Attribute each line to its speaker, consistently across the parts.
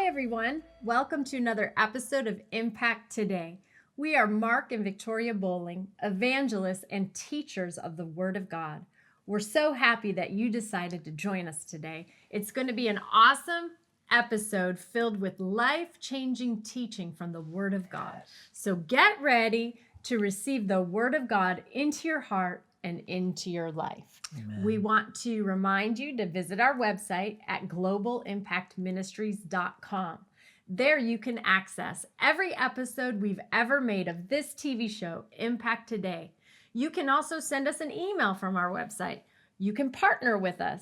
Speaker 1: Hi, everyone. Welcome to another episode of Impact Today. We are Mark and Victoria Bowling, evangelists and teachers of the Word of God. We're so happy that you decided to join us today. It's going to be an awesome episode filled with life-changing teaching from the Word of God. So get ready to receive the Word of God into your heart and into your life.
Speaker 2: Amen.
Speaker 1: We want to remind you to visit our website at globalimpactministries.com. There you can access every episode we've ever made of this TV show, Impact Today. You can also send us an email from our website. You can partner with us.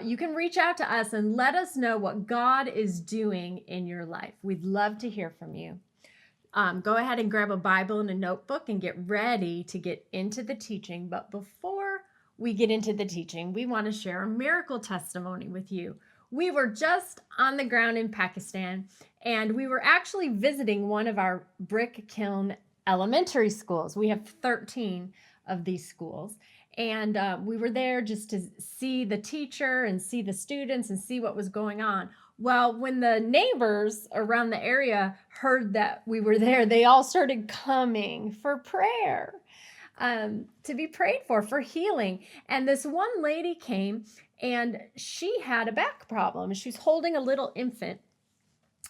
Speaker 1: You can reach out to us and let us know what God is doing in your life. We'd love to hear from you. Go ahead and grab a Bible and a notebook and get ready to get into the teaching. But before we get into the teaching, we want to share a miracle testimony with you. We were just on the ground in Pakistan, and we were actually visiting one of our brick kiln elementary schools. We have 13 of these schools. And we were there just to see the teacher and see the students and see what was going on. Well, when the neighbors around the area heard that we were there, they all started coming for prayer, to be prayed for healing. And this one lady came, and she had a back problem. She was holding a little infant,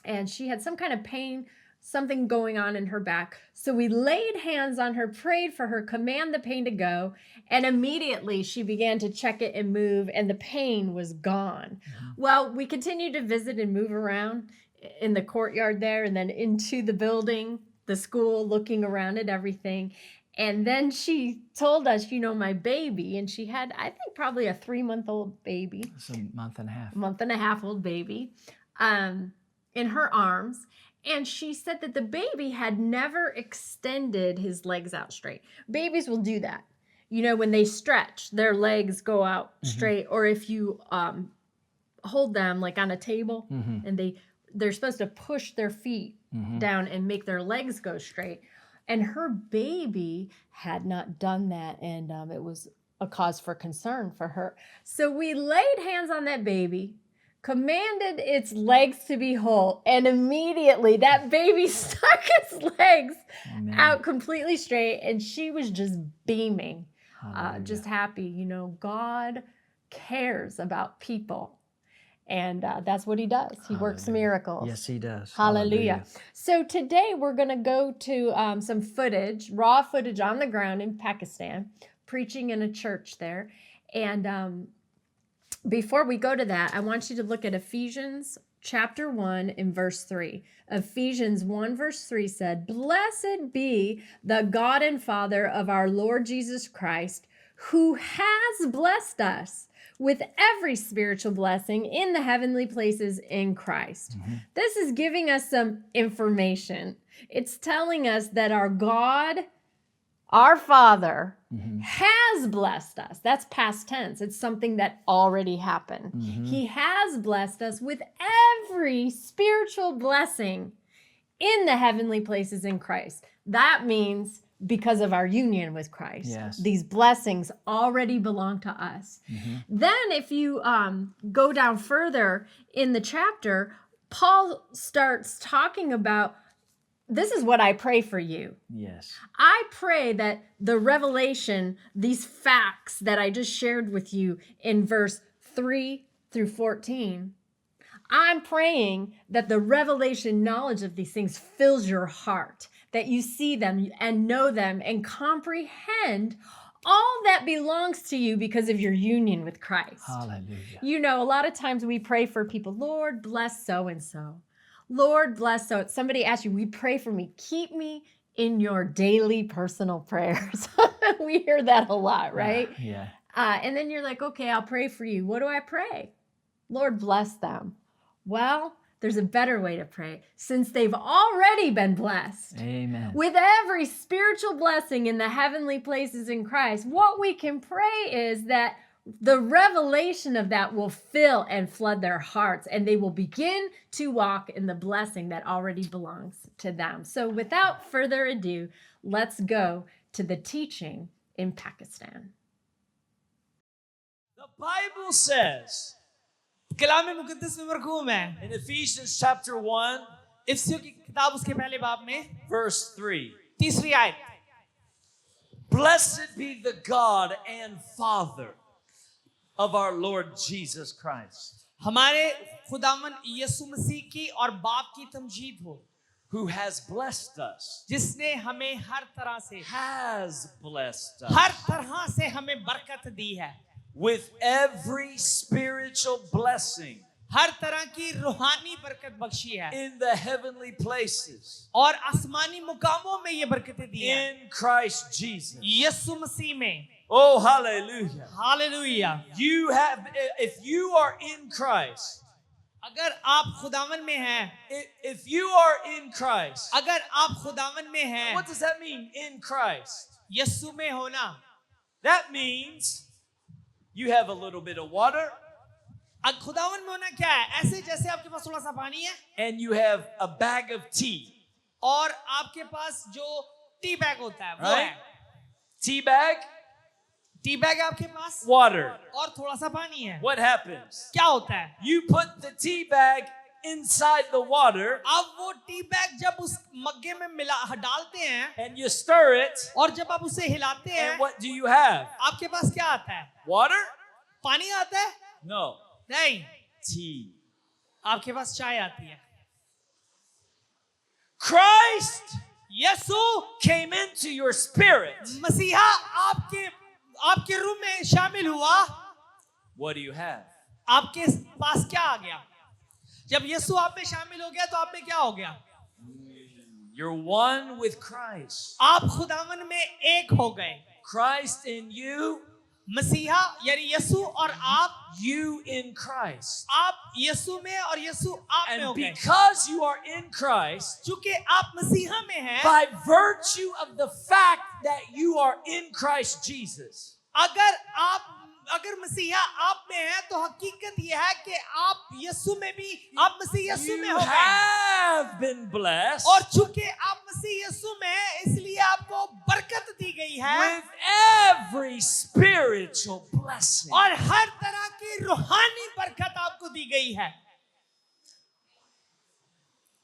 Speaker 1: and she had some kind of pain, something going on in her back. So we laid hands on her, prayed for her, command the pain to go, and immediately she began to check it and move, and the pain was gone. Well, we continued to visit and move around in the courtyard there, and then into the building, the school, looking around at everything. And then she told us, my baby, and she had, I think, probably a 3-month-old baby.
Speaker 2: It's a month and a half.
Speaker 1: Month-and-a-half-old baby in her arms. And she said that the baby had never extended his legs out straight. Babies will do that. When they stretch, their legs go out straight. Or if you hold them like on a table, and they're supposed to push their feet down and make their legs go straight. And her baby had not done that. And it was a cause for concern for her. So we laid hands on that baby, commanded its legs to be whole, and immediately that baby stuck its legs out completely straight, and she was just beaming, just happy. God cares about people, and that's what he does. He works miracles.
Speaker 2: Yes, he does.
Speaker 1: Hallelujah. So today we're going to go to some footage, raw footage on the ground in Pakistan, preaching in a church there, and before we go to that, I want you to look at Ephesians chapter 1 and verse 3. Ephesians 1 verse 3 said, "Blessed be the God and Father of our Lord Jesus Christ, who has blessed us with every spiritual blessing in the heavenly places in Christ." This is giving us some information. It's telling us that our God, our Father, has blessed us. That's past tense. It's something that already happened. He has blessed us with every spiritual blessing in the heavenly places in Christ. That means because of our union with Christ.
Speaker 2: Yes.
Speaker 1: These blessings already belong to us. Then if you go down further in the chapter, Paul starts talking about, this is what I pray for you.
Speaker 2: Yes.
Speaker 1: I pray that the revelation, these facts that I just shared with you in verse 3 through 14, I'm praying that the revelation knowledge of these things fills your heart, that you see them and know them and comprehend all that belongs to you because of your union with Christ.
Speaker 2: Hallelujah.
Speaker 1: A lot of times we pray for people, Lord, bless so-and-so. Lord, bless so. Somebody asked you, we pray for me. Keep me in your daily personal prayers. We hear that a lot, right?
Speaker 2: Yeah.
Speaker 1: And then you're like, okay, I'll pray for you. What do I pray? Lord, bless them. Well, there's a better way to pray. Since they've already been blessed
Speaker 2: Amen.
Speaker 1: with every spiritual blessing in the heavenly places in Christ, what we can pray is that the revelation of that will fill and flood their hearts, and they will begin to walk in the blessing that already belongs to them. So without further ado, let's go to the teaching in Pakistan.
Speaker 3: The Bible says कलाम मुकद्दस में मरकूम है
Speaker 4: In Ephesians chapter 1,
Speaker 3: इफिसियों की किताब उसके पहले बाब में
Speaker 4: verse 3.
Speaker 3: तीसरी आयत
Speaker 4: Blessed be the God and Father of our Lord Jesus Christ,
Speaker 3: हमारे खुदावन यीशु मसीह की और बाप की तमजीद हो
Speaker 4: who has blessed us.
Speaker 3: जिसने हमें हर तरह से हमें बरकत दी है
Speaker 4: With every spiritual blessing
Speaker 3: हर तरह की रूहानी बरकत बख्शी है
Speaker 4: in the heavenly places
Speaker 3: और आसमानी मुकामों में ये बरकतें दी हैं
Speaker 4: in Christ Jesus.
Speaker 3: यीशु मसीह में
Speaker 4: Oh, hallelujah.
Speaker 3: Hallelujah
Speaker 4: If you are in Christ,
Speaker 3: अगर आप खुदावन में हैं
Speaker 4: if you are in Christ,
Speaker 3: अगर आप खुदावन में हैं
Speaker 4: what does that mean, in Christ?
Speaker 3: यीशु में होना
Speaker 4: That means you have a little bit of water
Speaker 3: खुदावन में होना क्या है ऐसे जैसे आपके पास थोड़ा सा पानी है
Speaker 4: and you have a bag of tea.
Speaker 3: और आपके पास जो टी बैग होता है वो
Speaker 4: Right?
Speaker 3: है
Speaker 4: Tea bag,
Speaker 3: टी बैग है आपके पास
Speaker 4: water.
Speaker 3: और थोड़ा सा पानी है
Speaker 4: What happens?
Speaker 3: क्या होता है
Speaker 4: You put the tea bag inside the water
Speaker 3: अब वो टी बैग जब उस मग्गे में डालते हैं
Speaker 4: and you stir it,
Speaker 3: और जब आप उसे हिलाते हैं
Speaker 4: and what do you have?
Speaker 3: आपके पास क्या आता है
Speaker 4: Water?
Speaker 3: पानी आता है
Speaker 4: No.
Speaker 3: नहीं
Speaker 4: Tea.
Speaker 3: आपके पास चाय आती है
Speaker 4: Christ
Speaker 3: Yeshu
Speaker 4: came into your spirit.
Speaker 3: मसीहा आपके रूह में शामिल हुआ
Speaker 4: What do you have?
Speaker 3: आपके पास क्या आ गया जब यीशु आप में शामिल हो गया तो आप में क्या हो गया
Speaker 4: You're one with Christ.
Speaker 3: आप खुदावन में एक हो गए
Speaker 4: Christ in you,
Speaker 3: मसीहा यानी यीशु और आप
Speaker 4: you in Christ.
Speaker 3: आप यीशु में और यीशु आप में हो
Speaker 4: And
Speaker 3: गए
Speaker 4: because you are in Christ,
Speaker 3: चूंकि आप मसीहा में हैं
Speaker 4: by virtue of the fact that you are in Christ Jesus,
Speaker 3: अगर मसीहा आप में है तो हकीकत यह है कि आप यीशु में भी आप मसीह यीशु में
Speaker 4: you
Speaker 3: हो गए
Speaker 4: have been blessed
Speaker 3: और चूंकि आप मसीह यीशु में हैं इसलिए आपको बरकत दी गई है
Speaker 4: with every spiritual blessing.
Speaker 3: और हर तरह की रूहानी बरकत आपको दी गई है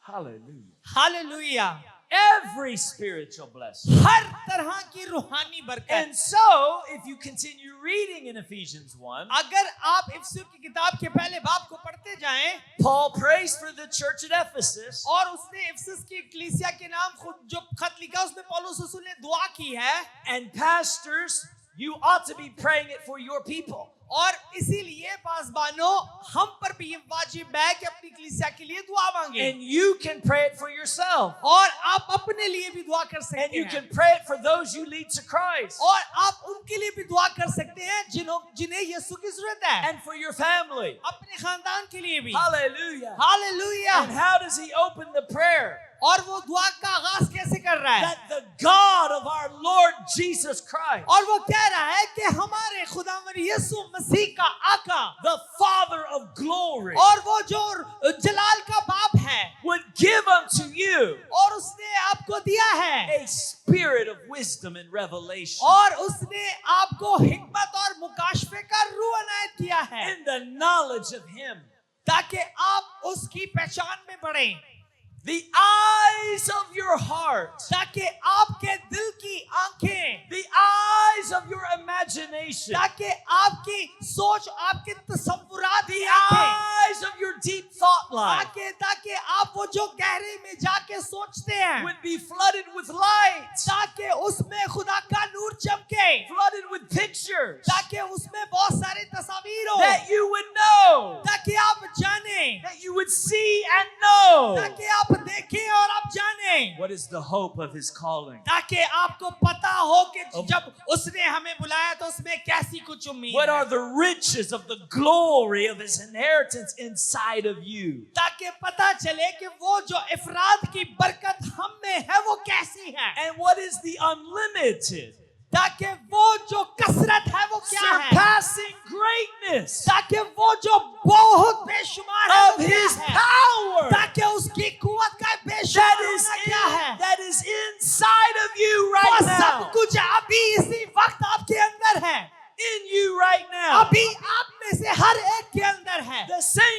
Speaker 4: Hallelujah.
Speaker 3: Hallelujah
Speaker 4: Every spiritual blessing.
Speaker 3: हर तरह की रूहानी बरकत
Speaker 4: And so, if you continue reading in Ephesians 1,
Speaker 3: अगर आप इफिसियों की किताब के पहले बाब को पढ़ते जाएं
Speaker 4: Paul prays for the church at Ephesus.
Speaker 3: और उसने इफिसस की कलीसिया के नाम खुद जो खत लिखा उसमें पौलुस रसूल ने दुआ की है
Speaker 4: And pastors, you ought to be praying it for your people.
Speaker 3: और इसीलिए पासबानो हम पर भी ये वाजिब है कि अपनी कलीसिया के लिए दुआ मांगे
Speaker 4: And you can pray it for yourself.
Speaker 3: और आप अपने लिए भी दुआ कर
Speaker 4: And
Speaker 3: सकते
Speaker 4: you
Speaker 3: हैं
Speaker 4: can pray it for those you lead to Christ.
Speaker 3: और आप उनके लिए भी दुआ कर सकते हैं जिन्हें यीशु की जरूरत है
Speaker 4: And for your family.
Speaker 3: अपने खानदान के लिए भी
Speaker 4: Hallelujah.
Speaker 3: Hallelujah
Speaker 4: And how does he open the prayer?
Speaker 3: और वो दुआ का आगाज कैसे कर रहा है
Speaker 4: That the God of our Lord Jesus Christ,
Speaker 3: और वो कह रहा है कि हमारे खुदावन यीशु मसीह का आका
Speaker 4: the Father of glory,
Speaker 3: और वो जो जलाल का बाप है
Speaker 4: would give unto you
Speaker 3: और उसने आपको दिया है
Speaker 4: a spirit of wisdom and revelation
Speaker 3: और उसने आपको हिकमत और मुकाशफे का रूह अनायत किया है
Speaker 4: in the knowledge of him.
Speaker 3: ताकि आप उसकी पहचान में बढ़ें
Speaker 4: The eyes of your heart,
Speaker 3: ताकि आपके दिल की आंखें
Speaker 4: the eyes of your imagination,
Speaker 3: ताकि आपकी सोच आपके तसव्वुरात
Speaker 4: the
Speaker 3: की आंखें
Speaker 4: eyes of your deep thought life
Speaker 3: ताकि आप वो जो गहरे में जाके सोचते हैं
Speaker 4: would be flooded with light,
Speaker 3: ताकि उसमें खुदा का नूर चमके
Speaker 4: flooded with pictures,
Speaker 3: ताकि उसमें बहुत सारी तस्वीर हो
Speaker 4: that you would know,
Speaker 3: ताकि आप जानें
Speaker 4: that you would see and know.
Speaker 3: ताकि आप देखें और आप जानें
Speaker 4: What is the hope of his calling?
Speaker 3: ताकि आपको पता हो कि जब उसने हमें बुलाया तो उसमें कैसी कुछ उम्मीद
Speaker 4: What
Speaker 3: है
Speaker 4: are the riches of the glory of his inheritance inside of you?
Speaker 3: ताकि पता चले कि वो जो इफराद की बरकत हम में है वो कैसी है
Speaker 4: And what is the unlimited,
Speaker 3: ताकि वो जो कसरत है वो क्या है
Speaker 4: surpassing greatness
Speaker 3: ताकि वो जो बहुत बेशुमार है
Speaker 4: of
Speaker 3: वो क्या
Speaker 4: his
Speaker 3: है
Speaker 4: power
Speaker 3: ताकि उसकी कुव्वत का
Speaker 4: that
Speaker 3: बेशुमार
Speaker 4: is,
Speaker 3: होना क्या है
Speaker 4: that is inside of you
Speaker 3: वो
Speaker 4: right
Speaker 3: सब
Speaker 4: now?
Speaker 3: कुछ अभी इसी वक्त आपके अंदर है
Speaker 4: In you right now.
Speaker 3: अभी आप में से हर एक के अंदर है
Speaker 4: The same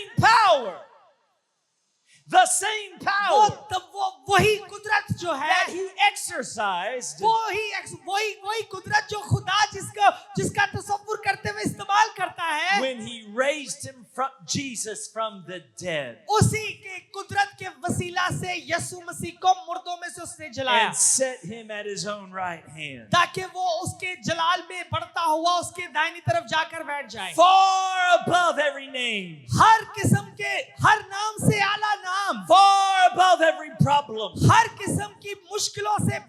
Speaker 3: वही कुदरत जो है,
Speaker 4: that he exercised
Speaker 3: वही कुदरत जो खुदा जिसका तसव्वुर करते हुए इस्तेमाल करता है,
Speaker 4: when he raised him from Jesus from the dead
Speaker 3: उसी के कुदरत के वसीला से यीशु मसीह को मुर्दों में से उसने जलाया,
Speaker 4: and set him at his own right hand,
Speaker 3: ताकि वो उसके जलाल में बढ़ता हुआ उसके दाहिनी तरफ जाकर बैठ जाए।
Speaker 4: far above every name,
Speaker 3: हर किस्म के, हर नाम से आला नाम,
Speaker 4: far above every problem,
Speaker 3: हर किस्म की मुश्किलों से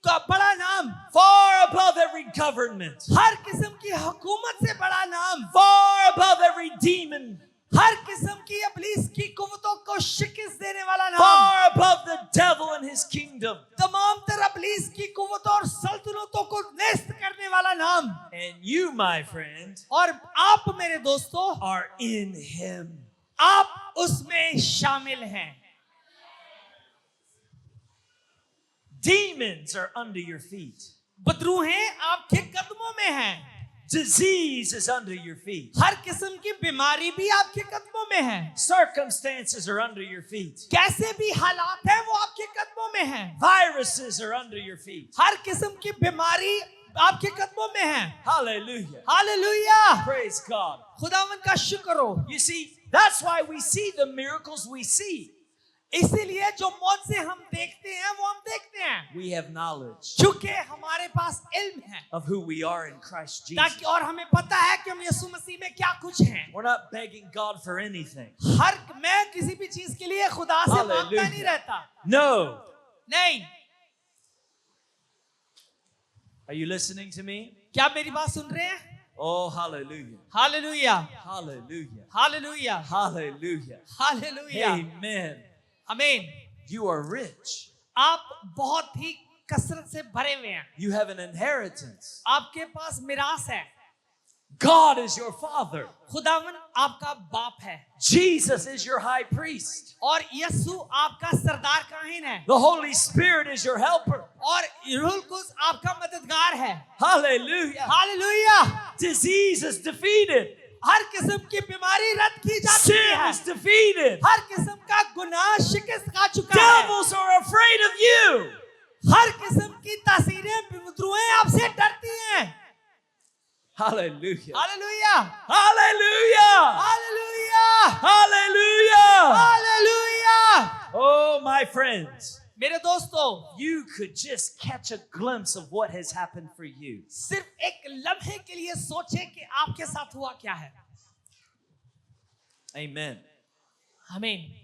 Speaker 3: बड़ा नाम,
Speaker 4: far above every government,
Speaker 3: हर किस्म की हुकूमत से बड़ा नाम,
Speaker 4: far above every demon,
Speaker 3: हर किस्म की इब्लीस की कुव्वतों को शिकस्त देने वाला नाम,
Speaker 4: far above the devil and his kingdom.
Speaker 3: तमाम तरह इब्लीस की कुव्वतों और सल्तनतों को नेस्त करने वाला नाम।
Speaker 4: And you, my friend,
Speaker 3: और आप मेरे दोस्तों,
Speaker 4: are in him.
Speaker 3: आप उसमें शामिल हैं।
Speaker 4: Demons are under your feet.
Speaker 3: बदरूहें आपके कदमों में हैं।
Speaker 4: Disease is under your feet.
Speaker 3: हर किस्म की बीमारी भी आपके कदमों में है।
Speaker 4: Circumstances are under your feet.
Speaker 3: कैसे भी हालात हैं वो आपके कदमों में हैं।
Speaker 4: Viruses are under your feet.
Speaker 3: हर किस्म की बीमारी आपके कदमों में है।
Speaker 4: Hallelujah.
Speaker 3: Hallelujah,
Speaker 4: Praise God.
Speaker 3: खुदावन का शुक्र हो।
Speaker 4: You see, that's why we see the miracles we see.
Speaker 3: इसीलिए जो मौत से हम देखते हैं वो हम देखते हैं,
Speaker 4: We have knowledge
Speaker 3: क्योंकि हमारे पास इल्म है,
Speaker 4: of who we are in Christ Jesus.
Speaker 3: ताकि और हमें पता है कि हम यीशु मसीह में क्या कुछ हैं।
Speaker 4: We're not begging God for anything.
Speaker 3: मैं किसी भी चीज के लिए खुदा से मांगता नहीं रहता।
Speaker 4: No.
Speaker 3: नहीं।
Speaker 4: Are you listening to me?
Speaker 3: क्या मेरी बात सुन रहे हैं?
Speaker 4: Oh, hallelujah.
Speaker 3: Hallelujah,
Speaker 4: Hallelujah.
Speaker 3: Hallelujah,
Speaker 4: Hallelujah.
Speaker 3: Hallelujah,
Speaker 4: Amen.
Speaker 3: आमीन।
Speaker 4: You are rich.
Speaker 3: आप बहुत ही कसरत से भरे हुए हैं।
Speaker 4: You have an inheritance.
Speaker 3: आपके पास मिरास है।
Speaker 4: God is your father.
Speaker 3: खुदावन आपका बाप है
Speaker 4: Jesus is your high priest.
Speaker 3: और यीशु आपका सरदार काहिन है
Speaker 4: The Holy Spirit is your helper.
Speaker 3: और रूहुल कुद्स आपका मददगार है।
Speaker 4: Hallelujah.
Speaker 3: Hallelujah.
Speaker 4: Disease is defeated.
Speaker 3: हर किस्म की बीमारी रद्द की जा चुकी
Speaker 4: Sin
Speaker 3: है।
Speaker 4: is defeated.
Speaker 3: हर किस्म का गुनाह शिकस्त खा चुका है।
Speaker 4: Devils are afraid of you.
Speaker 3: हर किस्म की तासीरें विद्रोहें आपसे डरती हैं।
Speaker 4: Hallelujah.
Speaker 3: Hallelujah,
Speaker 4: Hallelujah.
Speaker 3: Hallelujah,
Speaker 4: Hallelujah.
Speaker 3: Hallelujah.
Speaker 4: Oh, my friends,
Speaker 3: मेरे दोस्तों,
Speaker 4: you could just catch a glimpse of what has happened for you.
Speaker 3: सिर्फ एक लम्हे के लिए सोचें कि आपके साथ हुआ क्या है।
Speaker 4: Amen.
Speaker 3: आमीन।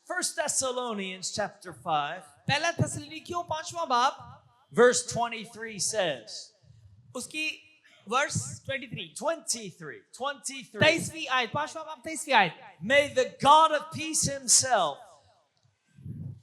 Speaker 4: 1 Thessalonians chapter 5,
Speaker 3: पहला थेसलोनिकियों 5वां बाब
Speaker 4: verse 23 says,
Speaker 3: उसकी वर्स 23 23वीं आयत 5वां बाब 23वीं आयत।
Speaker 4: may the God of peace himself,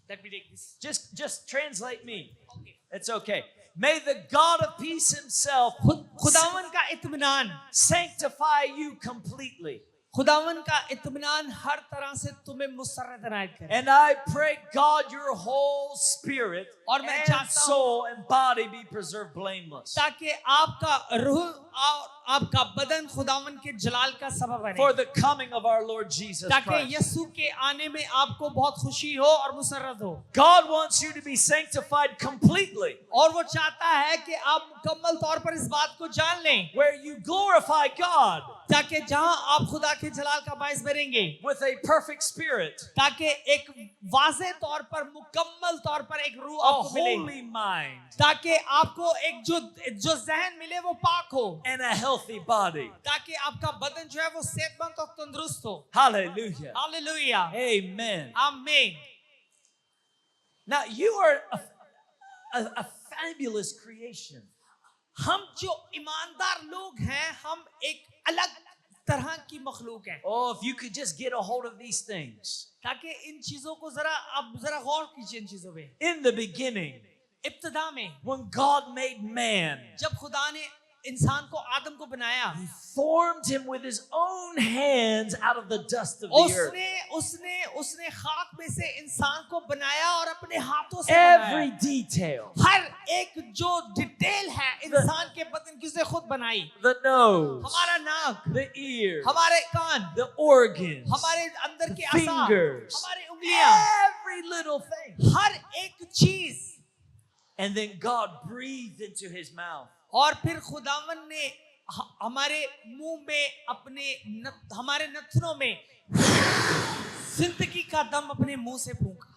Speaker 3: Let me take this.
Speaker 4: just translate me.
Speaker 3: Okay.
Speaker 4: It's okay. May the God of peace himself
Speaker 3: खुदावन का इत्मीनान,
Speaker 4: sanctify you completely.
Speaker 3: खुदावन का इत्मीनान हर तरह से तुम्हें मुसर्रत इनायत करे।
Speaker 4: And I pray, God, your whole spirit
Speaker 3: और मैं
Speaker 4: and
Speaker 3: चाहता हूं
Speaker 4: soul and body be preserved blameless.
Speaker 3: ताकि आपका रूह और आपका बदन खुदावन के जलाल का सबब बने,
Speaker 4: For the coming of our Lord Jesus
Speaker 3: ताकि
Speaker 4: Christ.
Speaker 3: यीशु के आने में आपको बहुत खुशी हो और मुसर्रत हो।
Speaker 4: God wants you to be sanctified completely,
Speaker 3: और वो चाहता है कि आप मुकम्मल तौर पर इस बात को जान लें,
Speaker 4: where you glorify God
Speaker 3: ताकि जहां आप खुदा के जलाल का बाइस बनेंगे,
Speaker 4: with a perfect spirit,
Speaker 3: ताकि एक वाज़े तौर पर मुकम्मल तौर पर एक रूह
Speaker 4: a
Speaker 3: आपको मिले,
Speaker 4: holy mind,
Speaker 3: ताकि आपको एक जो ज़हन मिले वो पाक हो,
Speaker 4: and a healthy body.
Speaker 3: ताकि आपका बदन जो है वो सेहतमंद और तंदुरुस्त हो।
Speaker 4: Hallelujah.
Speaker 3: Hallelujah,
Speaker 4: Amen.
Speaker 3: आमीन।
Speaker 4: Now you are a fabulous creation.
Speaker 3: हम जो ईमानदार लोग हैं, हम एक अलग तरह की मखलूक हैं।
Speaker 4: Oh, if you could just get a hold of these things.
Speaker 3: ताकि इन चीजों को आप जरा गौर कीजिए इन चीजों पे।
Speaker 4: In the beginning,
Speaker 3: इब्तिदा में
Speaker 4: when God made man,
Speaker 3: जब खुदा ने इंसान को आदम को बनाया,
Speaker 4: He formed him with his own hands out of the dust of the earth.
Speaker 3: उसने खाक में से इंसान को बनाया और अपने हाथों से बनाया।
Speaker 4: Every detail.
Speaker 3: हर एक जो डिटेल है इंसान के बदन की उसने खुद बनाई।
Speaker 4: The nose,
Speaker 3: हमारा नाक,
Speaker 4: the ear,
Speaker 3: हमारे कान,
Speaker 4: the organs,
Speaker 3: हमारे अंदर के
Speaker 4: the
Speaker 3: असा,
Speaker 4: fingers,
Speaker 3: हमारे उंगलियां,
Speaker 4: every little thing.
Speaker 3: हर एक चीज.
Speaker 4: And then God breathed into his mouth.
Speaker 3: और फिर खुदावन ने हमारे मुंह में हमारे नथनों में जिंदगी का दम अपने मुंह से फूंका.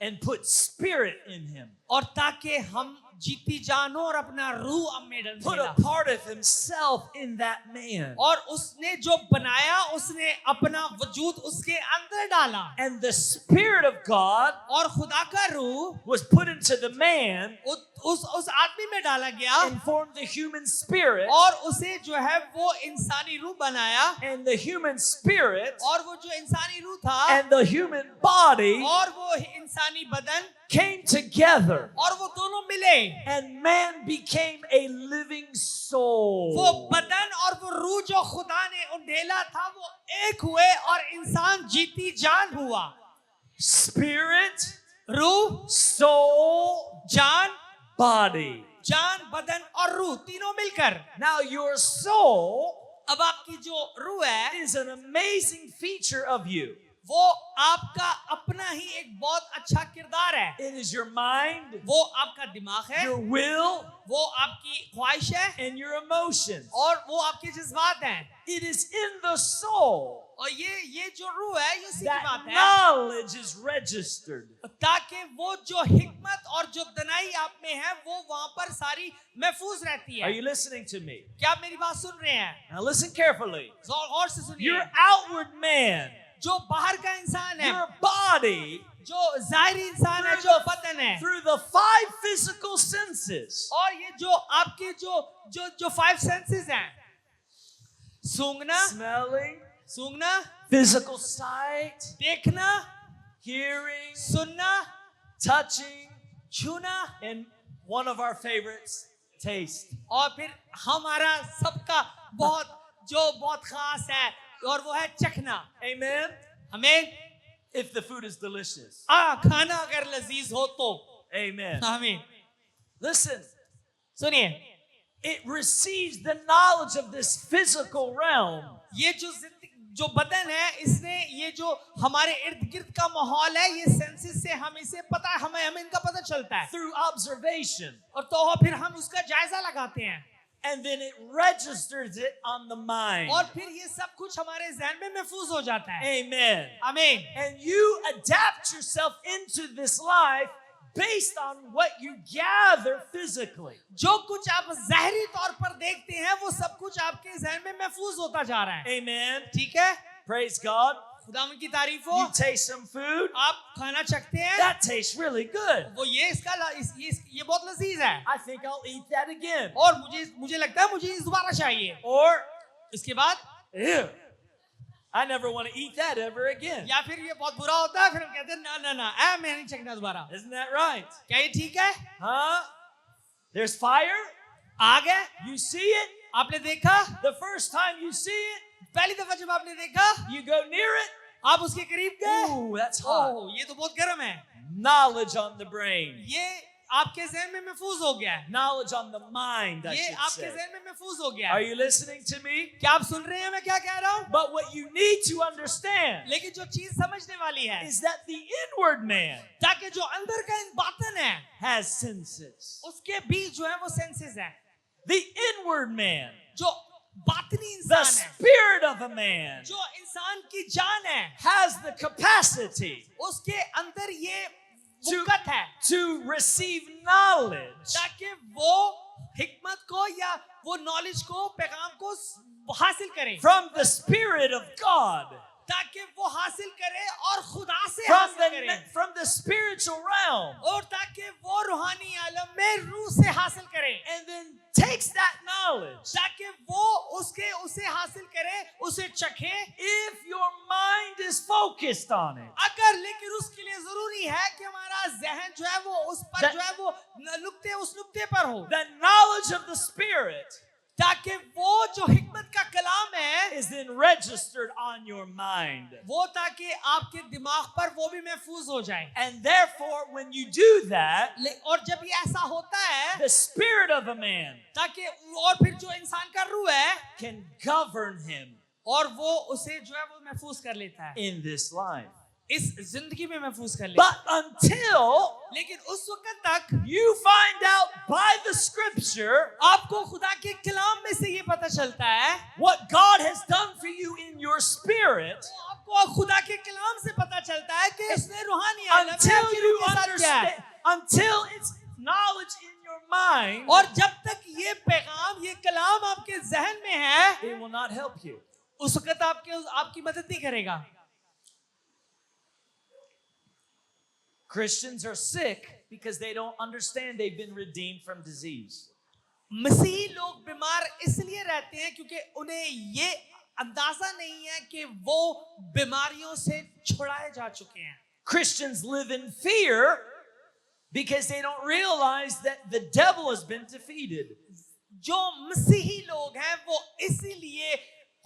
Speaker 4: And put spirit in him.
Speaker 3: और ताकि हम जीती जान हो और अपना रूह अब में डाला.
Speaker 4: Put a part of himself in that man.
Speaker 3: और उसने जो बनाया उसने अपना वजूद उसके अंदर डाला.
Speaker 4: And the spirit of God
Speaker 3: और खुदा का रूह
Speaker 4: was put into the man
Speaker 3: उस आदमी में डाला गया.
Speaker 4: and formed the human spirit.
Speaker 3: और उसे जो है वो इंसानी रूह बनाया.
Speaker 4: And the human spirit
Speaker 3: और वो जो इंसानी रूह था
Speaker 4: and the human body
Speaker 3: और वो इंसानी बदन
Speaker 4: came together.
Speaker 3: और वो दोनों मिले.
Speaker 4: And man became a living soul.
Speaker 3: वो बदन और वो रूह जो खुदा ने उंडेला था वो एक हुए और इंसान जीती जान हुआ.
Speaker 4: Spirit,
Speaker 3: रूह,
Speaker 4: soul,
Speaker 3: जान,
Speaker 4: body.
Speaker 3: जान, बदन और रूह तीनों मिलकर.
Speaker 4: Now your soul
Speaker 3: अब आपकी जो रूह है
Speaker 4: is an amazing feature of you.
Speaker 3: वो आपका अपना ही एक बहुत अच्छा किरदार है.
Speaker 4: It is your mind,
Speaker 3: वो आपका दिमाग है,
Speaker 4: your will,
Speaker 3: वो आपकी ख्वाहिश है
Speaker 4: and your emotions.
Speaker 3: और वो आपके जज्बात हैं.
Speaker 4: It is in the soul
Speaker 3: और ये जो रूह है ये उसी की
Speaker 4: that
Speaker 3: बात है
Speaker 4: knowledge is registered.
Speaker 3: ताकि वो जो हिकमत और जो दनाई आप में है वो वहां पर सारी महफूज रहती
Speaker 4: Are
Speaker 3: है.
Speaker 4: you listening to me?
Speaker 3: क्या आप मेरी बात सुन रहे हैं?
Speaker 4: Now listen carefully.
Speaker 3: गौर से सुनिए.
Speaker 4: Your outward man,
Speaker 3: जो बाहर का इंसान है,
Speaker 4: your body,
Speaker 3: जो जाहिरी इंसान है, जो बदन है,
Speaker 4: through the 5 physical senses,
Speaker 3: और ये जो आपके जो 5 सेंसेस हैं, सूंघना,
Speaker 4: smelling, physical sight,
Speaker 3: देखना,
Speaker 4: hearing,
Speaker 3: सुनना,
Speaker 4: touching,
Speaker 3: छूना,
Speaker 4: and one of our favorites, taste.
Speaker 3: और फिर हमारा सबका बहुत खास है और वो है चखना.
Speaker 4: Amen.
Speaker 3: हमें
Speaker 4: If the food is delicious.
Speaker 3: खाना अगर लजीज हो तो.
Speaker 4: Amen.
Speaker 3: हमें
Speaker 4: Listen,
Speaker 3: सुनिए,
Speaker 4: it receives the knowledge of this physical realm
Speaker 3: ये जो बदन है इसने ये जो हमारे इर्द गिर्द का माहौल है ये सेंसेस से हम इसे पता है, हमें इनका पता चलता है.
Speaker 4: through observation,
Speaker 3: और तो फिर हम उसका जायजा लगाते हैं.
Speaker 4: and then it registers it on the mind.
Speaker 3: और फिर ये सब कुछ हमारे ज़हन में महफूज हो जाता है.
Speaker 4: Amen.
Speaker 3: आमीन.
Speaker 4: And you adapt yourself into this life based on what you gather physically.
Speaker 3: जो कुछ आप ज़ाहिरी तौर पर देखते हैं वो सब कुछ आपके ज़हन में महफूज होता जा रहा है.
Speaker 4: Amen.
Speaker 3: ठीक है?
Speaker 4: Praise God.
Speaker 3: खुदावन की तारीफ हो.
Speaker 4: You taste some food.
Speaker 3: आप खाना चखते हैं.
Speaker 4: That tastes really good.
Speaker 3: वो ये बहुत लजीज है.
Speaker 4: I think I'll eat that again.
Speaker 3: और मुझे लगता है मुझे इस दोबारा चाहिए.
Speaker 4: Or,
Speaker 3: इसके बाद
Speaker 4: ew, I never want to eat that ever again.
Speaker 3: या फिर ये बहुत बुरा होता है फिर हम कहते हैं ना मैं नहीं चखना दोबारा.
Speaker 4: Isn't that right?
Speaker 3: क्या ये ठीक है?
Speaker 4: Huh? There's fire.
Speaker 3: आ गए?
Speaker 4: You see it.
Speaker 3: आपने देखा?
Speaker 4: The first time you see it,
Speaker 3: पहली दफा जब आपने देखा,
Speaker 4: you go near it.
Speaker 3: आप उसके करीब गए.
Speaker 4: Ooh, that's hot.
Speaker 3: ओह, ये तो बहुत गर्म है.
Speaker 4: Knowledge on the brain.
Speaker 3: ये आपके ज़हन में महफूज हो गया है.
Speaker 4: Knowledge on the mind, I
Speaker 3: ये
Speaker 4: should
Speaker 3: आपके
Speaker 4: say.
Speaker 3: ज़हन में महफूज हो गया
Speaker 4: Are
Speaker 3: है.
Speaker 4: you listening to me?
Speaker 3: क्या आप सुन रहे हैं मैं क्या कह रहा हूँ?
Speaker 4: But what you need to understand
Speaker 3: लेकिन जो चीज समझने वाली है
Speaker 4: is that the inward man
Speaker 3: ताकि जो अंदर का बातन है
Speaker 4: has senses.
Speaker 3: उसके बीच जो है वो सेंसेस है.
Speaker 4: The inward man,
Speaker 3: जो बातनी
Speaker 4: the
Speaker 3: इंसान है,
Speaker 4: spirit of a man,
Speaker 3: जो इंसान की जान है,
Speaker 4: has the capacity
Speaker 3: उसके अंदर ये
Speaker 4: to,
Speaker 3: मुकत है
Speaker 4: to receive knowledge
Speaker 3: ताकि वो हिकमत को या वो नॉलेज को पैगाम को हासिल करे.
Speaker 4: from the Spirit of God,
Speaker 3: ताकि वो हासिल करे और खुदा से
Speaker 4: from
Speaker 3: हासिल करे.
Speaker 4: from the spiritual realm,
Speaker 3: और ताकि वो रूहानी आलम में रूह से हासिल करे.
Speaker 4: and then takes that knowledge.
Speaker 3: ताकि वो उसे हासिल करे, उसे चखे.
Speaker 4: If your mind is focused on it,
Speaker 3: अगर लेकिन उसके लिए जरूरी है कि हमारा जहन जो है वो उस पर जो है वो उस नुक्ते पर हो.
Speaker 4: the knowledge of the Spirit
Speaker 3: ताकि वो जो हिकमत का कलाम है
Speaker 4: is then registered on your mind.
Speaker 3: वो ताकि आपके दिमाग पर वो भी महफूज हो जाए.
Speaker 4: And therefore, when you do that,
Speaker 3: और जब ये ऐसा होता है
Speaker 4: the spirit of a man
Speaker 3: ताकि और फिर जो इंसान का रूह है
Speaker 4: can govern him
Speaker 3: और वो उसे जो है वो महफूज कर लेता है
Speaker 4: in this life.
Speaker 3: इस जिंदगी में महफूज कर ले।
Speaker 4: But until
Speaker 3: लेकिन उस वक्त तक
Speaker 4: you find out by the scripture
Speaker 3: आपको खुदा के कलाम में से ये पता चलता है,
Speaker 4: what God has done for you in your spirit,
Speaker 3: आपको खुदा के कलाम से पता चलता है कि उसने रूहानी आलम में
Speaker 4: until
Speaker 3: आपकी
Speaker 4: you
Speaker 3: रूह के साथ क्या है।
Speaker 4: understand, until it's knowledge in your mind,
Speaker 3: और जब तक ये पैगाम, ये कलाम आपके जहन में है,
Speaker 4: it will not help you.
Speaker 3: उस वक्त आपकी मदद नहीं करेगा।
Speaker 4: Christians are sick because they don't understand they've been redeemed from disease.
Speaker 3: मसीही लोग बीमार इसलिए रहते हैं क्योंकि उन्हें ये अंदाजा नहीं है कि वो बीमारियों से छुड़ाए जा चुके हैं।
Speaker 4: Christians live in fear because they don't realize that the devil has been defeated.
Speaker 3: जो मसीही लोग हैं वो इसीलिए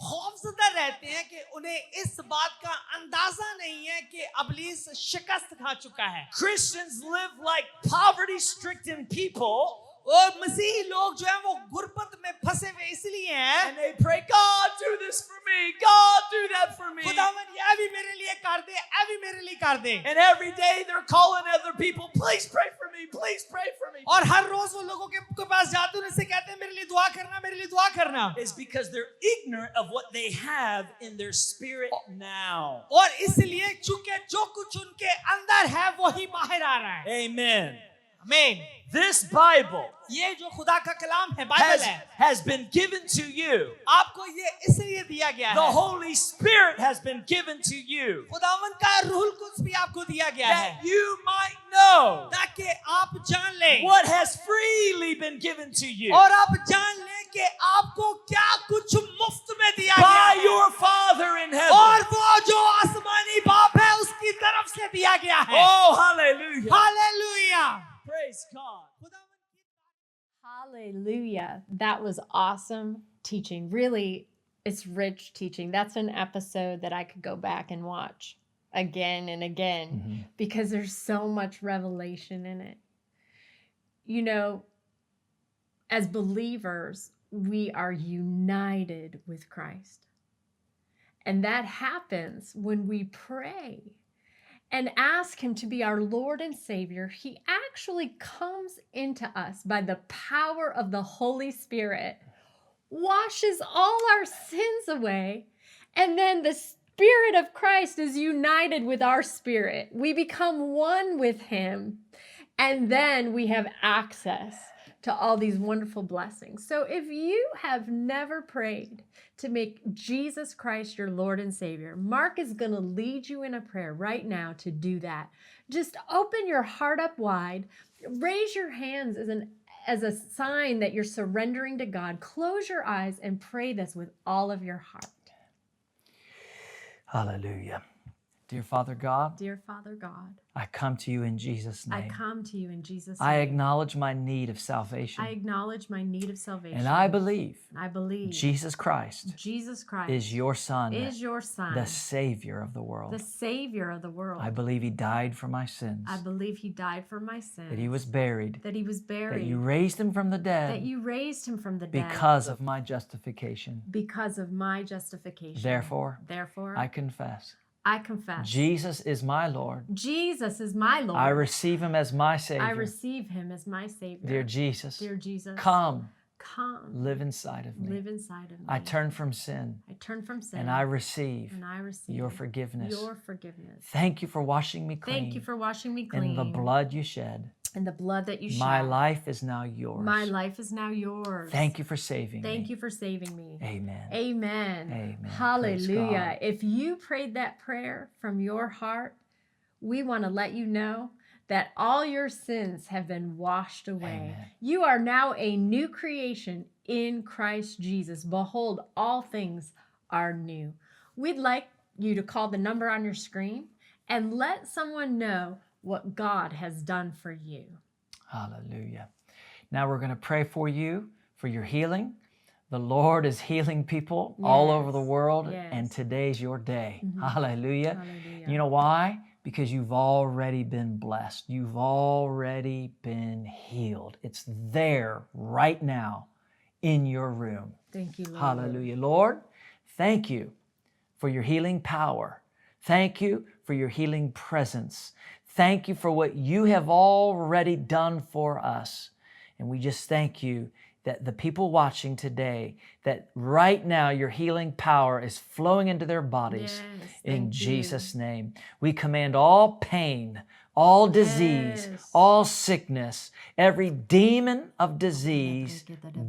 Speaker 3: खौफजदा रहते हैं कि उन्हें इस बात का अंदाजा नहीं है कि इब्लीस शिकस्त खा चुका है।
Speaker 4: Christians live like poverty-stricken people,
Speaker 3: और मसीही लोग जो हैं वो गुर्बत में फंसे हुए इसलिए हैं,
Speaker 4: and they pray, God, do this for me. God, do that for me.
Speaker 3: खुदावन ये भी मेरे लिए कर दे, ये भी मेरे लिए कर दे।
Speaker 4: And every day they're calling other people, please pray for me. Please pray for me.
Speaker 3: और हर रोज वो लोगों के पास जाते हैं, उनसे कहते हैं मेरे लिए दुआ करना, मेरे लिए दुआ करना।
Speaker 4: It's because they're ignorant of what they have in their spirit now.
Speaker 3: और इसलिए चूंकि जो कुछ उनके अंदर है वही बाहर आ रहा है।
Speaker 4: Amen.
Speaker 3: आमीन।
Speaker 4: This Bible
Speaker 3: ये जो खुदा का कलाम है, बाइबल है,
Speaker 4: has been given to you.
Speaker 3: आपको ये इसलिए दिया गया
Speaker 4: The
Speaker 3: है।
Speaker 4: Holy Spirit has been given to you
Speaker 3: खुदावन का रूहुल कुद्स भी आपको दिया गया है
Speaker 4: that you might know
Speaker 3: ताकि आप जान लें
Speaker 4: what has freely been given to you
Speaker 3: और आप जान लें कि आपको क्या कुछ मुफ्त में दिया गया
Speaker 4: by
Speaker 3: है
Speaker 4: your Father in
Speaker 3: और
Speaker 4: heaven.
Speaker 3: वो जो आसमानी बाप है उसकी तरफ से दिया गया है।
Speaker 4: Oh, hallelujah.
Speaker 3: Hallelujah.
Speaker 4: Praise God.
Speaker 1: Hallelujah. That was awesome teaching. Really, it's rich teaching. That's an episode that I could go back and watch again and again because there's so much revelation in it. You know, as believers, we are united with Christ. And that happens when we pray and ask him to be our Lord and Savior. He actually comes into us by the power of the Holy Spirit, washes all our sins away, and then the Spirit of Christ is united with our spirit. We become one with him, and then we have access to all these wonderful blessings. So if you have never prayed to make Jesus Christ your Lord and Savior, Mark is going to lead you in a prayer right now to do that. Just open your heart up wide, raise your hands as a sign that you're surrendering to God. Close your eyes and pray this with all of your heart.
Speaker 2: Hallelujah. Dear Father God,
Speaker 1: Dear Father God,
Speaker 2: I come to you in Jesus'
Speaker 1: I
Speaker 2: name.
Speaker 1: come to you in Jesus'
Speaker 2: I
Speaker 1: name.
Speaker 2: acknowledge my need of salvation.
Speaker 1: I acknowledge my need of salvation.
Speaker 2: And I believe
Speaker 1: I believe
Speaker 2: Jesus Christ
Speaker 1: Jesus Christ
Speaker 2: is your Son,
Speaker 1: is your Son,
Speaker 2: the Savior of the world.
Speaker 1: the Savior of the world.
Speaker 2: I believe He died for my sins,
Speaker 1: I believe he died for my sins.
Speaker 2: that He was buried,
Speaker 1: that he was buried.
Speaker 2: that you raised Him from the
Speaker 1: that
Speaker 2: dead
Speaker 1: you raised him from the dead
Speaker 2: because of my justification.
Speaker 1: because of my justification.
Speaker 2: Therefore,
Speaker 1: Therefore,
Speaker 2: I confess
Speaker 1: I confess
Speaker 2: Jesus is my Lord.
Speaker 1: Jesus is my Lord.
Speaker 2: I receive Him as my
Speaker 1: I
Speaker 2: Savior.
Speaker 1: receive him as my Savior.
Speaker 2: Dear Jesus,
Speaker 1: Dear Jesus,
Speaker 2: come,
Speaker 1: come,
Speaker 2: live inside of me.
Speaker 1: live inside of me.
Speaker 2: I turn from sin
Speaker 1: I turn from sin
Speaker 2: and I receive
Speaker 1: and I receive
Speaker 2: your forgiveness.
Speaker 1: Your forgiveness.
Speaker 2: Thank you for washing me clean
Speaker 1: Thank you for washing me clean
Speaker 2: in the blood you shed.
Speaker 1: and the blood that you shed.
Speaker 2: My life is now yours.
Speaker 1: My life is now yours.
Speaker 2: Thank you for saving
Speaker 1: Thank
Speaker 2: me.
Speaker 1: you for saving me.
Speaker 2: Amen.
Speaker 1: Amen.
Speaker 2: Amen. Praise
Speaker 1: Hallelujah.
Speaker 2: God.
Speaker 1: If you prayed that prayer from your heart, we want to let you know that all your sins have been washed away.
Speaker 2: Amen.
Speaker 1: You are now a new creation in Christ Jesus. Behold, all things are new. We'd like you to call the number on your screen and let someone know what God has done for you.
Speaker 2: Hallelujah. Now we're going to pray for you for your healing. The Lord is healing people all over the world,
Speaker 1: Yes.
Speaker 2: and today's your day.
Speaker 1: Mhm.
Speaker 2: Hallelujah.
Speaker 1: Hallelujah.
Speaker 2: You know why? Because you've already been blessed. You've already been healed. It's there right now in your room.
Speaker 1: Thank you, Lord.
Speaker 2: Hallelujah. Lord, thank you for your healing power. Thank you for your healing presence. Thank you for what you have already done for us. And we just thank you that the people watching today, that right now your healing power is flowing into their bodies.
Speaker 1: Yes,
Speaker 2: In
Speaker 1: thank you.
Speaker 2: Jesus' name, we command all pain, all disease,
Speaker 1: Yes.
Speaker 2: all sickness, every demon of disease,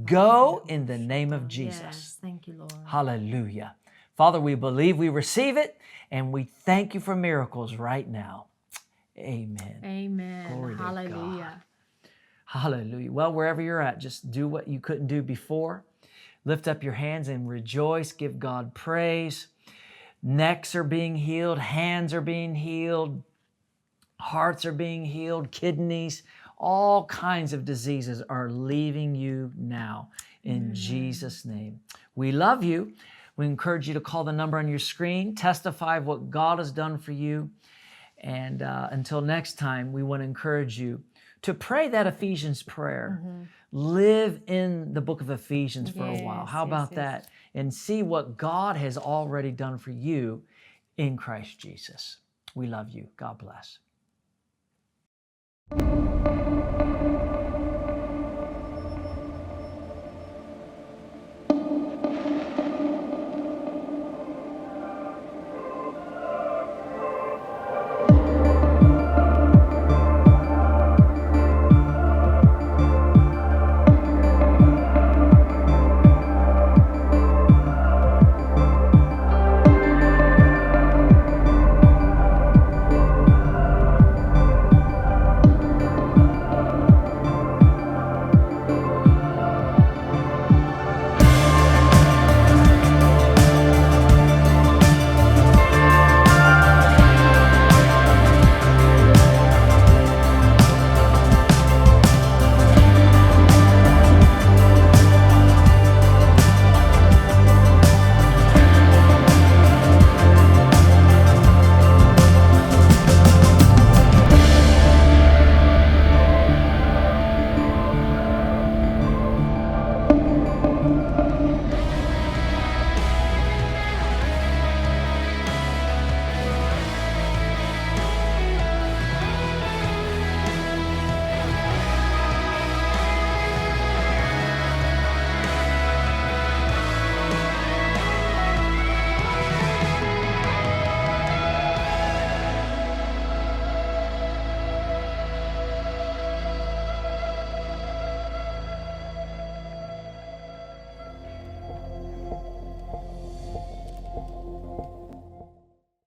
Speaker 2: go in the name of Jesus.
Speaker 1: Yes, thank you, Lord.
Speaker 2: Hallelujah. Father, we believe we receive it, and we thank you for miracles right now. Amen.
Speaker 1: Amen.
Speaker 2: Glory to
Speaker 1: Hallelujah.
Speaker 2: Hallelujah. Well, wherever you're at, just do what you couldn't do before. Lift up your hands and rejoice. Give God praise. Necks are being healed. Hands are being healed. Hearts are being healed. Kidneys. All kinds of diseases are leaving you now in Jesus' name. We love you. We encourage you to call the number on your screen. Testify of what God has done for you. And until next time, we want to encourage you to pray that Ephesians prayer. Live in the book of Ephesians for a while.
Speaker 1: Yes,
Speaker 2: How
Speaker 1: yes,
Speaker 2: about
Speaker 1: yes.
Speaker 2: that? And see what God has already done for you in Christ Jesus. We love you. God bless.